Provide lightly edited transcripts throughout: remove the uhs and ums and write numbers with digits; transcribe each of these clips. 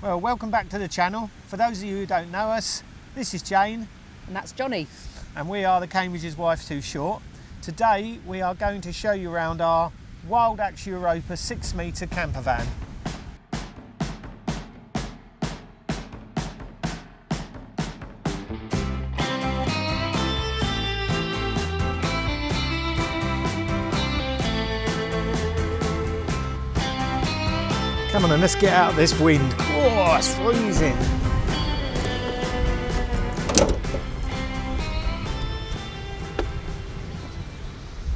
Well, welcome back to the channel. For those of you who don't know us, this is Jane. And that's Johnny. And we are the Cambridge's Wife Too Short. Today we are going to show you around our WildAx Europa 6-metre camper van. Come on then, let's get out of this wind. Oh, it's freezing.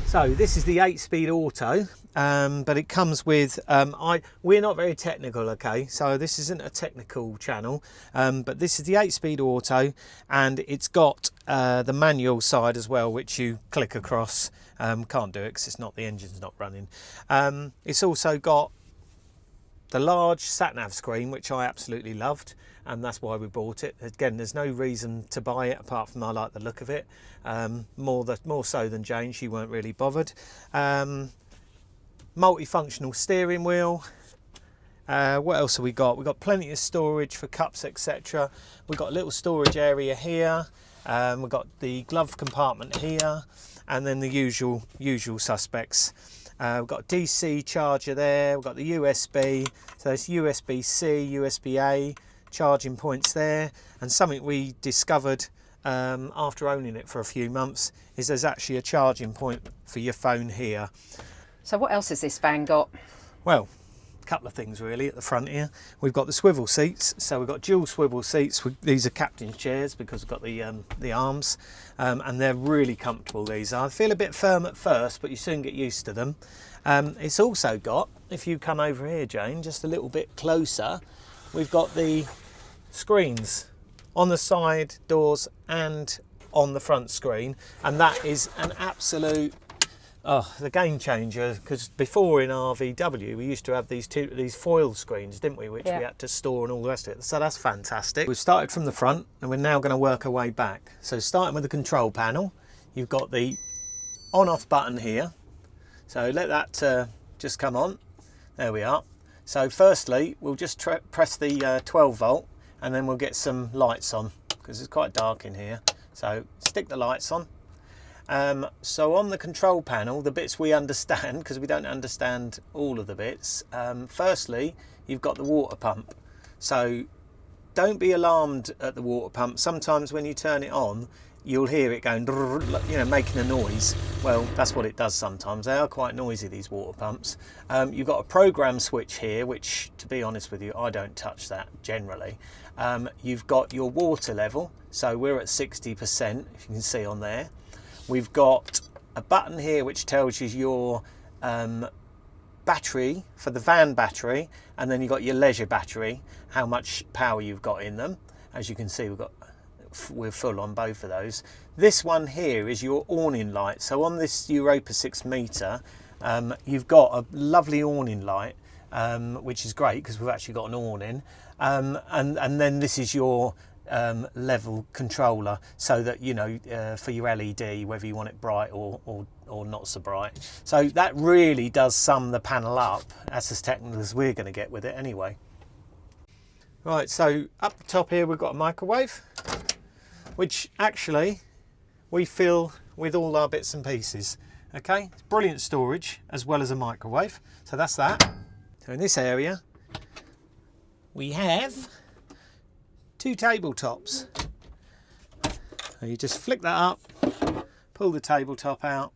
So this is the 8-speed auto, but it comes with, we're not very technical, okay, so this isn't a technical channel, but this is the 8-speed auto, and it's got the manual side as well, which you click across. Can't do it because it's not, the engine's not running. It's also got the large sat-nav screen, which I absolutely loved, and that's why we bought it. Again, there's no reason to buy it apart from I like the look of it. More so than Jane, she weren't really bothered. Multifunctional steering wheel. What else have we got? We've got plenty of storage for cups, etc. We've got a little storage area here. We've got the glove compartment here, and then the usual suspects. We've got a DC charger there, we've got the USB, so it's USB-C, USB-A, charging points there, and something we discovered after owning it for a few months is there's actually a charging point for your phone here. So what else has this van got? Well, a couple of things really at the front here. We've got the swivel seats, so we've got dual swivel seats. These are captain's chairs because we've got the arms, and they're really comfortable, these are. They feel a bit firm at first, but you soon get used to them. It's also got, if you come over here, Jane, just a little bit closer, we've got the screens on the side doors and on the front screen, and that is an absolute the game changer, because before in our VW we used to have these foil screens, didn't we, which we had to store and all the rest of it, so that's fantastic. We've started from the front and we're now going to work our way back. So starting with the control panel, you've got the on-off button here, so let that just come on. There we are. So firstly we'll just press the 12 volt and then we'll get some lights on because it's quite dark in here, so stick the lights on. So on the control panel, the bits we understand, because we don't understand all of the bits, firstly you've got the water pump, so don't be alarmed at the water pump. Sometimes when you turn it on you'll hear it going, you know, making a noise. Well, that's what it does sometimes. They are quite noisy, these water pumps. You've got a program switch here, which, to be honest with you, I don't touch that generally. You've got your water level, so we're at 60%, if you can see on there. We've got a button here which tells you your battery for the van battery, and then you've got your leisure battery, how much power you've got in them. As you can see, we're full on both of those. This one here is your awning light. So on this Europa 6-metre, you've got a lovely awning light, which is great because we've actually got an awning, and then this is your level controller, so that you know, for your LED, whether you want it bright or not so bright. So that really does sum the panel up. That's as technical as we're going to get with it anyway. Right, so up the top here we've got a microwave, which actually we fill with all our bits and pieces. Okay, it's brilliant storage as well as a microwave, so that's that. So in this area we have 2 tabletops. So you just flick that up, pull the tabletop out,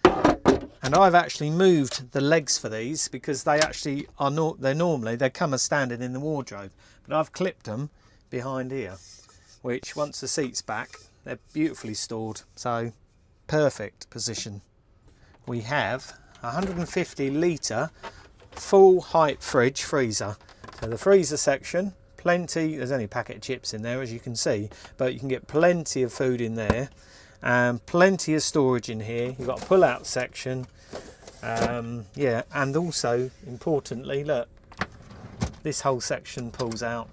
and I've actually moved the legs for these because they actually are they come as standard in the wardrobe, but I've clipped them behind here, which once the seat's back they're beautifully stored, so perfect position. We have a 150 litre full height freezer. So the freezer section, plenty, there's only a packet of chips in there as you can see, but you can get plenty of food in there, and plenty of storage in here. You've got a pull out section, yeah, and also importantly, look, this whole section pulls out,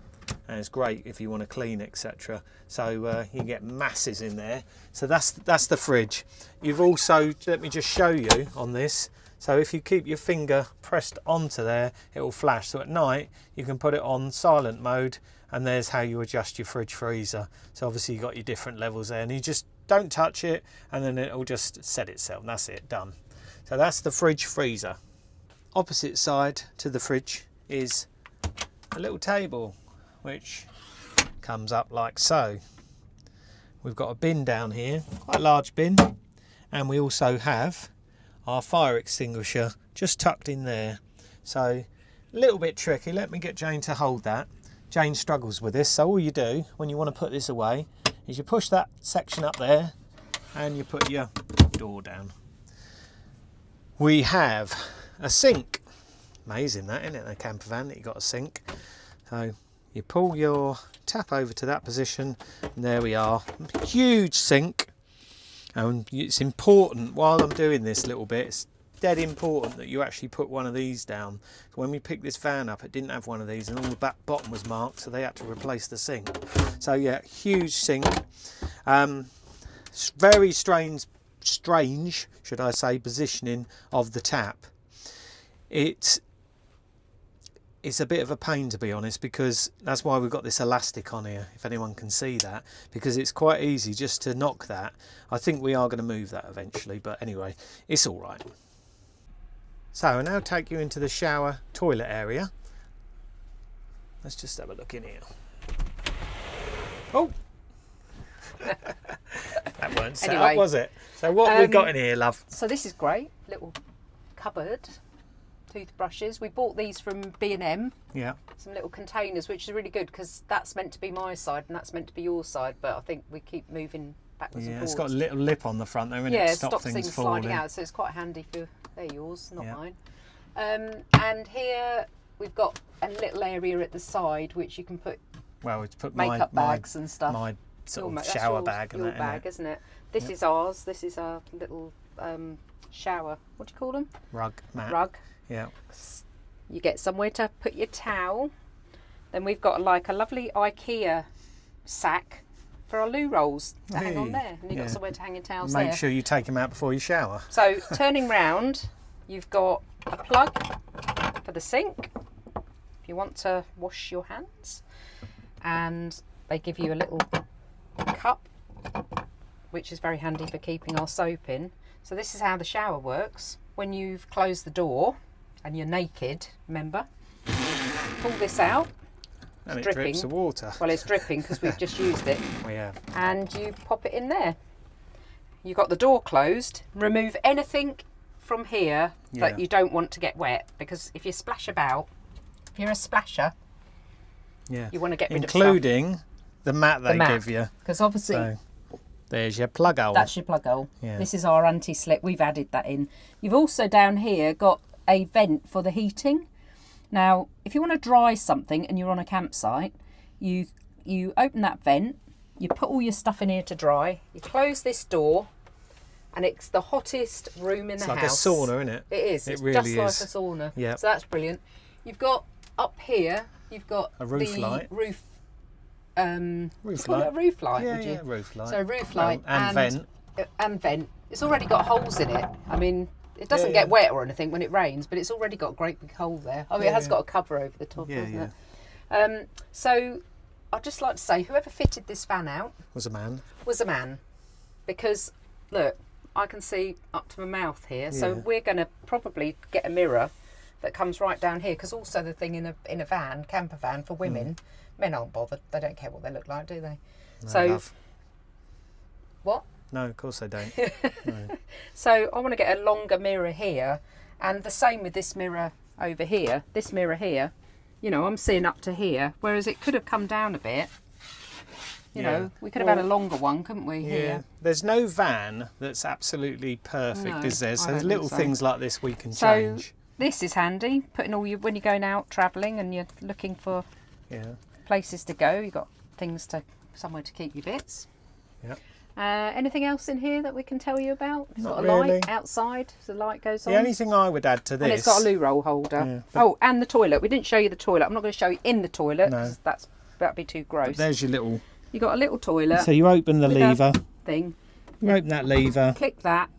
and it's great if you want to clean, etc. So you can get masses in there. So that's the fridge. You've also, let me just show you on this, So if you keep your finger pressed onto there, it will flash. So at night, you can put it on silent mode, and there's how you adjust your fridge freezer. So obviously you've got your different levels there, and you just don't touch it, and then it'll just set itself, and that's it, done. So that's the fridge freezer. Opposite side to the fridge is a little table, which comes up like so. We've got a bin down here, quite a large bin, and we also have our fire extinguisher just tucked in there. So a little bit tricky. Let me get Jane to hold that. Jane struggles with this, so all you do when you want to put this away is you push that section up there and you put your door down. We have a sink. Amazing that, isn't it, a camper van that you got a sink. So you pull your tap over to that position, and there we are. Huge sink. And it's important, while I'm doing this little bit, it's dead important that you actually put one of these down. When we picked this van up, it didn't have one of these, and all the back bottom was marked, so they had to replace the sink. So yeah, huge sink. Very strange, should I say, positioning of the tap. It's a bit of a pain, to be honest, because that's why we've got this elastic on here, if anyone can see that, because it's quite easy just to knock that. I think we are going to move that eventually, but anyway, it's all right. So I'll now take you into the shower toilet area. Let's just have a look in here. Oh! That weren't set up, was it? So what have we got in here, love? So this is great, little cupboard. Toothbrushes. We bought these from B&M. Yeah. Some little containers, which is really good because that's meant to be my side and that's meant to be your side, but I think we keep moving backwards and forwards. It's got a little lip on the front there, and it stops things sliding out, so it's quite handy for. They're yours, not mine. And here we've got a little area at the side which you can put. Well, it's put makeup bags and stuff. My sort of shower bag and your that. Bag, isn't it? This is ours. This is our little shower. What do you call them? Rug mat. Rug. Yeah. You get somewhere to put your towel. Then we've got like a lovely IKEA sack for our loo rolls to hang on there. And you've got somewhere to hang your towels there. Make sure you take them out before you shower. So turning round, you've got a plug for the sink if you want to wash your hands. And they give you a little cup, which is very handy for keeping our soap in. So this is how the shower works. When you've closed the door, and you're naked, remember, pull this out. And it's it dripping. drips the water. Well, it's dripping because we've just used it. We have. And you pop it in there. You've got the door closed. Remove anything from here that you don't want to get wet, because if you splash about, if you're a splasher, you want to get rid of stuff. Including the mat they give you. Because obviously... So, there's your plug hole. That's your plug hole. Yeah. This is our anti-slip. We've added that in. You've also down here got a vent for the heating. Now, if you want to dry something and you're on a campsite, you open that vent, you put all your stuff in here to dry, you close this door, and it's the hottest room in the house. It's like a sauna, isn't it? It is. It it's really just is. like a sauna. Yeah. So that's brilliant. You've got up here, you've got a roof the light. Roof roof call light. it a roof light, Yeah, would you? yeah, roof light. So roof light and vent. And vent. It's already got holes in it. I mean, it doesn't get wet or anything when it rains, but it's already got a great big hole there. I mean, it has got a cover over the top, hasn't it? So I'd just like to say, whoever fitted this van out was a man. Because look, I can see up to my mouth here. So we're going to probably get a mirror that comes right down here, because also the thing in a van, camper van for women, men aren't bothered. They don't care what they look like, do they? No, so love. What? No, of course they don't. No. So I want to get a longer mirror here, and the same with this mirror over here. This mirror here, you know, I'm seeing up to here, whereas it could have come down a bit. You know, we could have had a longer one, couldn't we? Yeah. Here. There's no van that's absolutely perfect, is there? So there's little things like this we can change. This is handy, putting all your, when you're going out travelling and you're looking for places to go, you've got somewhere to keep your bits. Yeah. Anything else in here that we can tell you about? It's Not got a really. light outside, so the light goes on. The only thing I would add to this... And it's got a loo roll holder. Yeah, and the toilet. We didn't show you the toilet. I'm not going to show you in the toilet, because that'd be too gross. But there's your little... You got a little toilet. So you open the lever. Thing. You open that lever. Click that.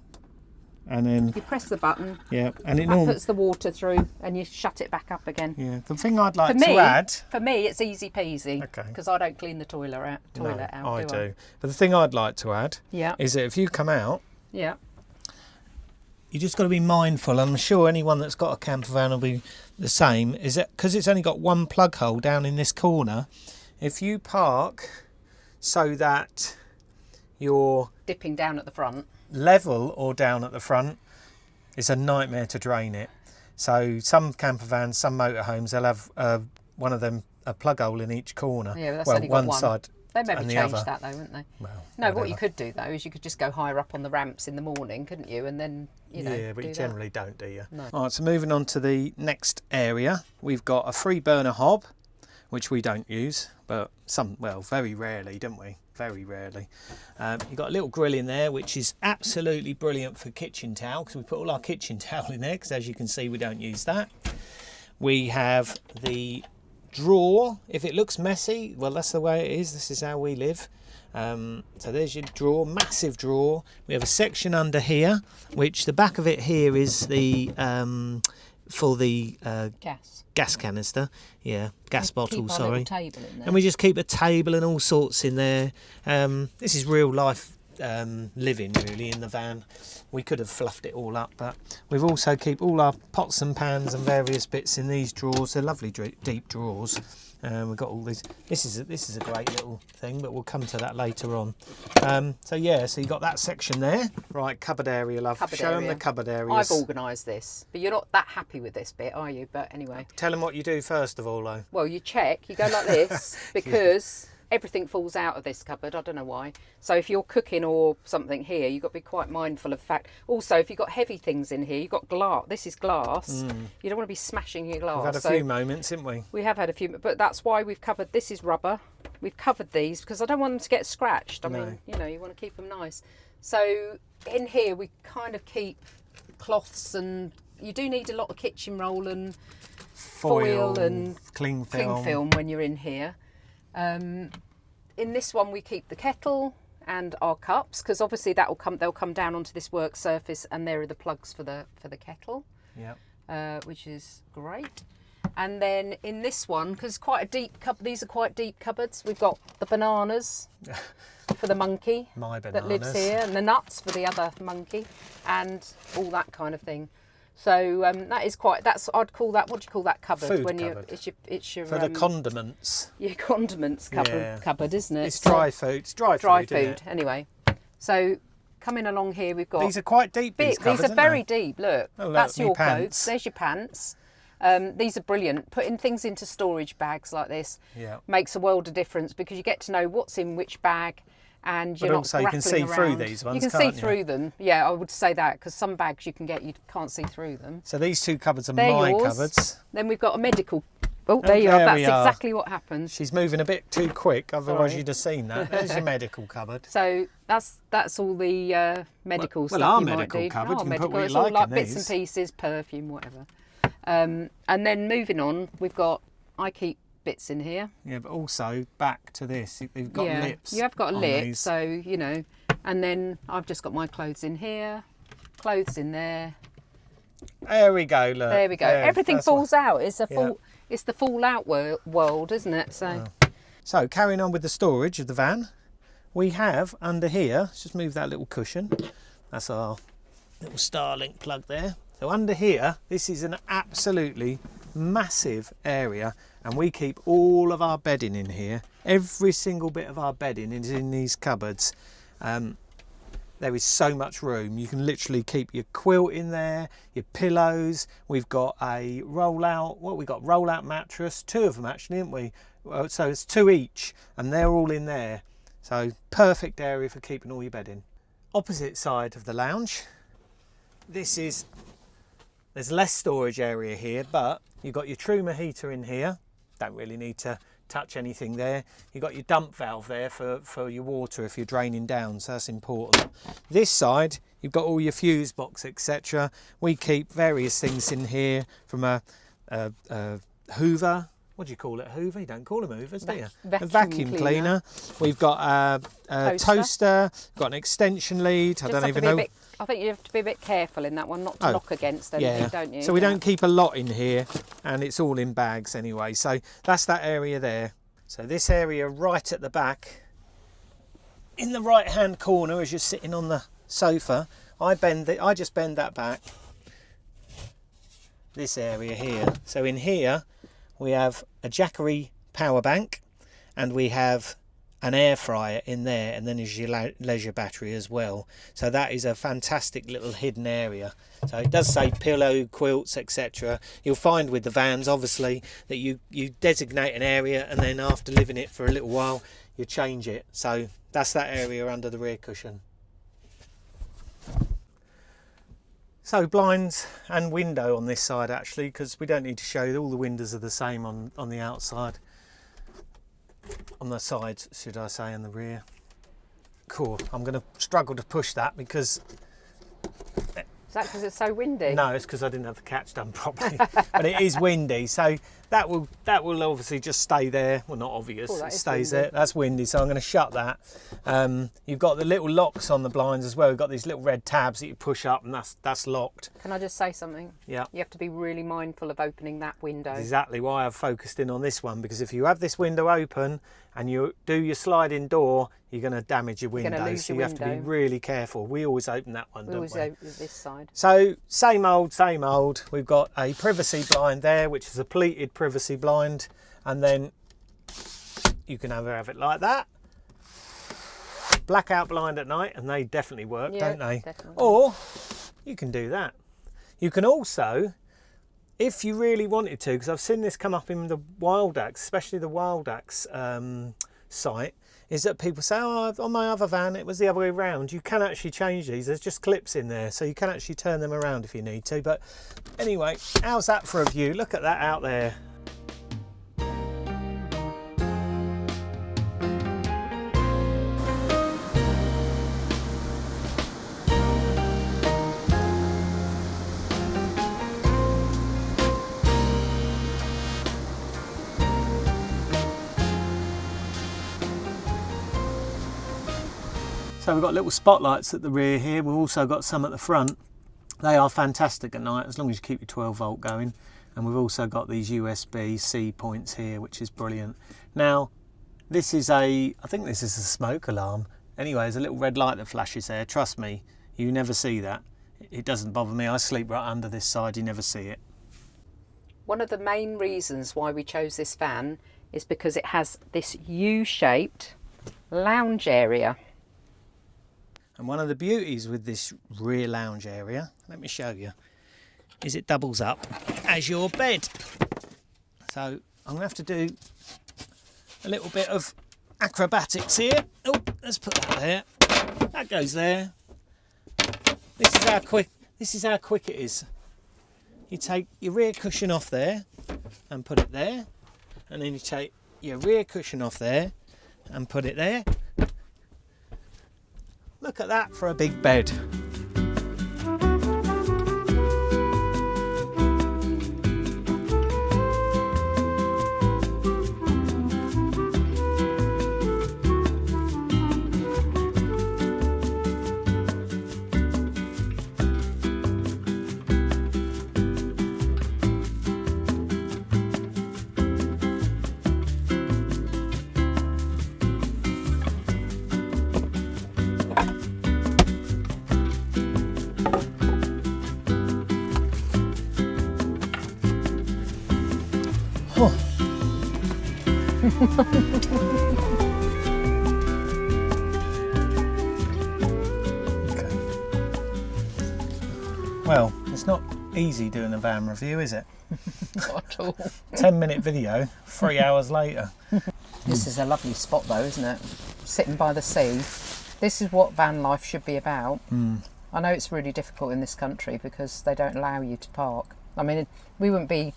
and then you press the button. Yeah, and it That normally puts the water through, and you shut it back up again. Yeah, the thing I'd like For to me, add. For me, it's easy peasy. Okay. Because I don't clean the toilet out. I do. But the thing I'd like to add. Yeah. Is that if you come out. Yeah. You just got to be mindful. I'm sure anyone that's got a camper van will be the same. Is that because it's only got one plug hole down in this corner? If you park so that you're dipping down at the front, level or down at the front, it's a nightmare to drain it. So some camper vans, some motorhomes, they'll have one of them, a plug hole in each corner. Yeah, but that's only got one side. They maybe and the change other. that though, wouldn't they? Well, no, whatever. what you could do though is you could just go higher up on the ramps in the morning, couldn't you? And then, you know, yeah, but you generally don't, do you? No. All right, so moving on to the next area, we've got a 3-burner hob, which we don't use, but very rarely, don't we? Very rarely. You've got a little grill in there, which is absolutely brilliant for kitchen towel, because we put all our kitchen towel in there, because as you can see, we don't use that. We have the drawer. If it looks messy, well, that's the way it is. This is how we live. So there's your drawer, massive drawer. We have a section under here, which the back of it here is the for the gas canister. Yeah, gas bottle, sorry. Table in there. And we just keep a table and all sorts in there. This is real life living really in the van. We could have fluffed it all up, but we've also keep all our pots and pans and various bits in these drawers. They're lovely deep drawers. We've got all these. This is a great little thing, but we'll come to that later on. So you got that section there. Right, cupboard area, love. Show them the cupboard areas. I've organised this, but you're not that happy with this bit, are you? But anyway. Tell them what you do first of all, though. Well, you check. You go like this because everything falls out of this cupboard. I don't know why. So if you're cooking or something here, you've got to be quite mindful of the fact. Also, if you've got heavy things in here, you've got glass. This is glass. You don't want to be smashing your glass. We've had a few moments, haven't we? We have had a few, but that's why we've covered. This is rubber. We've covered these because I don't want them to get scratched. I mean, you know, you want to keep them nice. So in here, we kind of keep cloths, and you do need a lot of kitchen roll and foil and cling film when you're in here. In this one we keep the kettle and our cups, because obviously they'll come down onto this work surface, and there are the plugs for the kettle. Yeah. Which is great. And then in this one, because quite a deep these are quite deep cupboards, we've got the bananas for the monkey that lives here, and the nuts for the other monkey, and all that kind of thing. So that is I'd call that, what do you call that cupboard? Food cupboard. It's your for the condiments. Your condiments cupboard, isn't it? It's dry food. It's dry food. Isn't it? Anyway. So coming along here, we've got these are quite deep. These are very deep. Look, that's your clothes. There's your pants. These are brilliant. Putting things into storage bags like this makes a world of difference, because you get to know what's in which bag. And you're not grappling around. You can see through these ones, you can see through them. Yeah, I would say that, because some bags you can't see through them. So these two cupboards are my cupboards. Then we've got a medical. Oh, there you are. That's exactly what happens. She's moving a bit too quick, otherwise you'd have seen that. There's your medical cupboard. So that's all the medical stuff. Our you medical might do. cupboard. You can put what you it's like all like in bits these. and pieces, perfume, whatever. And then moving on, I keep bits in here. Yeah, but also back to this, you've got lips. You have got a lip, these. so you know. And then I've just got my clothes in here, clothes in there. There we go. Look. There we go. Everything falls out. It's it's the fallout world, isn't it? So. So carrying on with the storage of the van, we have under here. Let's just move that little cushion. That's our little Starlink plug there. So under here, this is an absolutely massive area, and we keep all of our bedding in here. Every single bit of our bedding is in these cupboards. There is so much room. You can literally keep your quilt in there, your pillows. We've got a rollout mattress, 2 of them actually, haven't we? So it's 2 each, and they're all in there. So perfect area for keeping all your bedding. Opposite side of the lounge, there's less storage area here, but you've got your Truma heater in here. Don't really need to touch anything there. You've got your dump valve there for your water if you're draining down, so that's important. This side, you've got all your fuse box, etc. We keep various things in here, from a Hoover. what do you call it? Hoover? You don't call them hoovers, do you? Vacuum A vacuum cleaner. We've got a toaster. Got an extension lead. I don't even know. I think you have to be a bit careful in that one, not to knock against anything, don't you? So we don't keep a lot in here, and it's all in bags anyway. So that's that area there. So this area right at the back, in the right-hand corner as you're sitting on the sofa, I just bend that back. This area here. So in here we have a Jackery power bank, and we have an air fryer in there, and then there's your leisure battery as well. So that is a fantastic little hidden area. So it does say pillow, quilts, etc. You'll find with the vans, obviously, that you designate an area, and then after living it for a little while, you change it. So that's that area under the rear cushion. So blinds and window on this side, actually, because we don't need to show you, all the windows are the same on the outside. On the sides, should I say, and the rear. Cool. I'm going to struggle to push that because... Is that because it's so windy? No, it's because I didn't have the catch done properly. But it is windy, so that will obviously just stay there. Well, not obvious. It stays there. That's windy, so I'm going to shut that. You've got the little locks on the blinds as well. You've got these little red tabs that you push up, and that's locked. Can I just say something? Yeah. You have to be really mindful of opening that window. That's exactly why I've focused in on this one, because if you have this window open and you do your sliding door, you're going to damage your window, so you have to be really careful. We always open that one, don't we? Always open this side. So same old. We've got a privacy blind there, which is a pleated privacy blind, and then you can either have it like that, blackout blind at night, and they definitely work, don't they? Definitely. Or you can do that. You can also, if you really wanted to, because I've seen this come up in the WildAx, especially the WildAx site, is that people say, oh, on my other van it was the other way around. You can actually change these. There's just clips in there, so you can actually turn them around if you need to. But anyway, how's that for a view? Look at that out there. So we've got little spotlights at the rear here. We've also got some at the front. They are fantastic at night, as long as you keep your 12 volt going. And we've also got these USB-C points here, which is brilliant. Now, this is I think this is a smoke alarm. Anyway, there's a little red light that flashes there. Trust me, you never see that. It doesn't bother me. I sleep right under this side, you never see it. One of the main reasons why we chose this van is because it has this U-shaped lounge area. And one of the beauties with this rear lounge area, let me show you, is it doubles up as your bed. So I'm going to have to do a little bit of acrobatics here. Oh, let's put that there. That goes there. This is how quick it is. You take your rear cushion off there and put it there, and then you take your rear cushion off there and put it there. Look at that for a big bed. Okay. Well, it's not easy doing a van review, is it? Not at all. 10-minute video, 3 hours later. This is a lovely spot though, isn't it? Sitting by the sea. This is what van life should be about. I know it's really difficult in this country because they don't allow you to park. I mean, we wouldn't be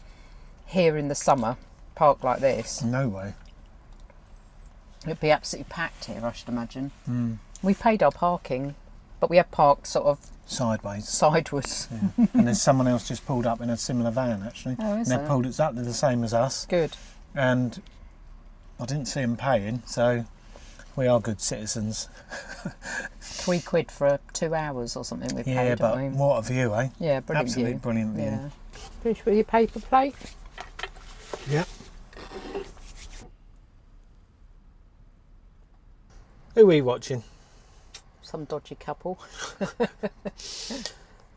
here in the summer parked like this. No way. It'd be absolutely packed here, I should imagine. We paid our parking, but we have parked sort of sideways. Yeah. And there's someone else just pulled up in a similar van, actually. Oh, is and there? they've pulled exactly the same as us. Good. and I didn't see them paying, so we are good citizens. £3 for 2 hours or something we paid. Yeah, but we? what a view, eh? Yeah, brilliant Absolutely view. brilliant view. Yeah. Finish with your paper plate. Yep. Who are we watching? Some dodgy couple.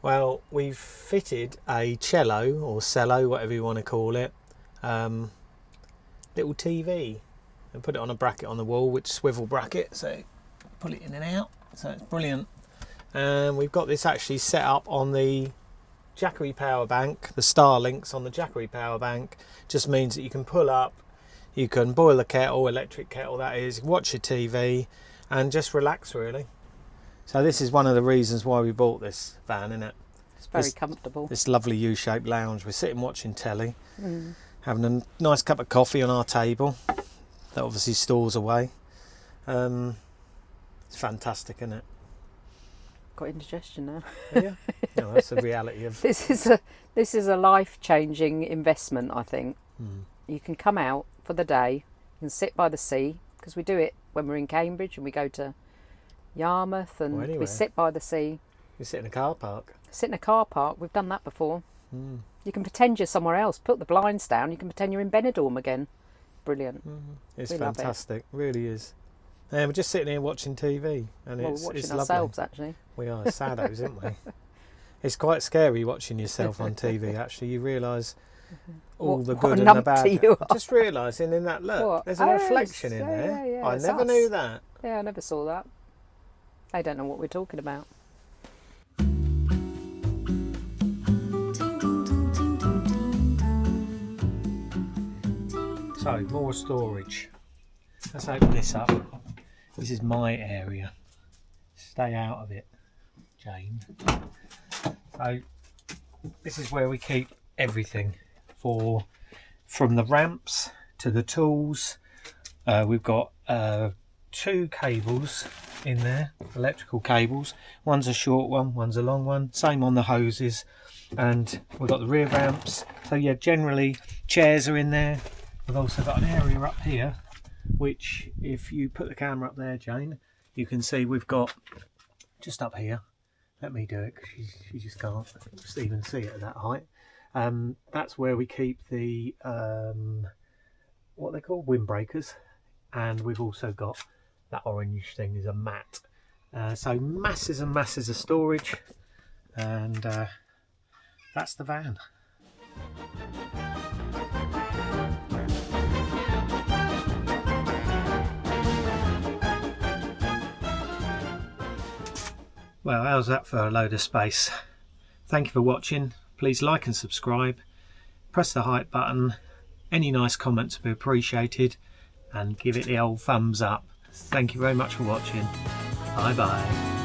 Well, we've fitted a cello or cello, whatever you want to call it, little TV, and put it on a bracket on the wall, which swivel bracket, so pull it in and out, so it's brilliant. And we've got this actually set up on the Jackery power bank. The Starlink's on the Jackery power bank, just means that you can pull up, you can boil the kettle, electric kettle that is, watch your TV and just relax really. So this is one of the reasons why we bought this van, isn't it? It's very comfortable. This lovely U-shaped lounge. We're sitting watching telly, having a nice cup of coffee on our table that obviously stores away. It's fantastic, isn't it? Got indigestion now. Yeah, no, that's the reality of. This is a life-changing investment, I think. You can come out for the day, you can sit by the sea, because we do it when we're in Cambridge and we go to Yarmouth and we sit by the sea. You sit in a car park. Sit in a car park, we've done that before. You can pretend you're somewhere else, put the blinds down, you can pretend you're in Benidorm again. Brilliant. It's We love it. fantastic, really is. And we're just sitting here watching TV, and Well, it's we're watching it's ourselves, lovely. actually. We are saddos, aren't we? It's quite scary watching yourself on TV. Actually, you realise all the what a good and the numpty bad. you are. Just realising in that look, What? there's a Oh, reflection in yeah, there. yeah, I it's never us. knew that. Yeah, I never saw that. They don't know what we're talking about. So, more storage. Let's open this up. This is my area. Stay out of it, Jane. So, this is where we keep everything, from the ramps to the tools. We've got 2 cables in there, electrical cables. One's a short one, one's a long one. Same on the hoses. And we've got the rear ramps. So yeah, generally chairs are in there. We've also got an area up here, which if you put the camera up there, Jane, you can see we've got just up here. Let me do it, because she just can't just even see it at that height. That's where we keep the what they call windbreakers, and we've also got that orange thing is a mat. So masses and masses of storage, and that's the van. Well, how's that for a load of space? Thank you for watching. Please like and subscribe. Press the hype button. Any nice comments would be appreciated. And give it the old thumbs up. Thank you very much for watching. Bye bye.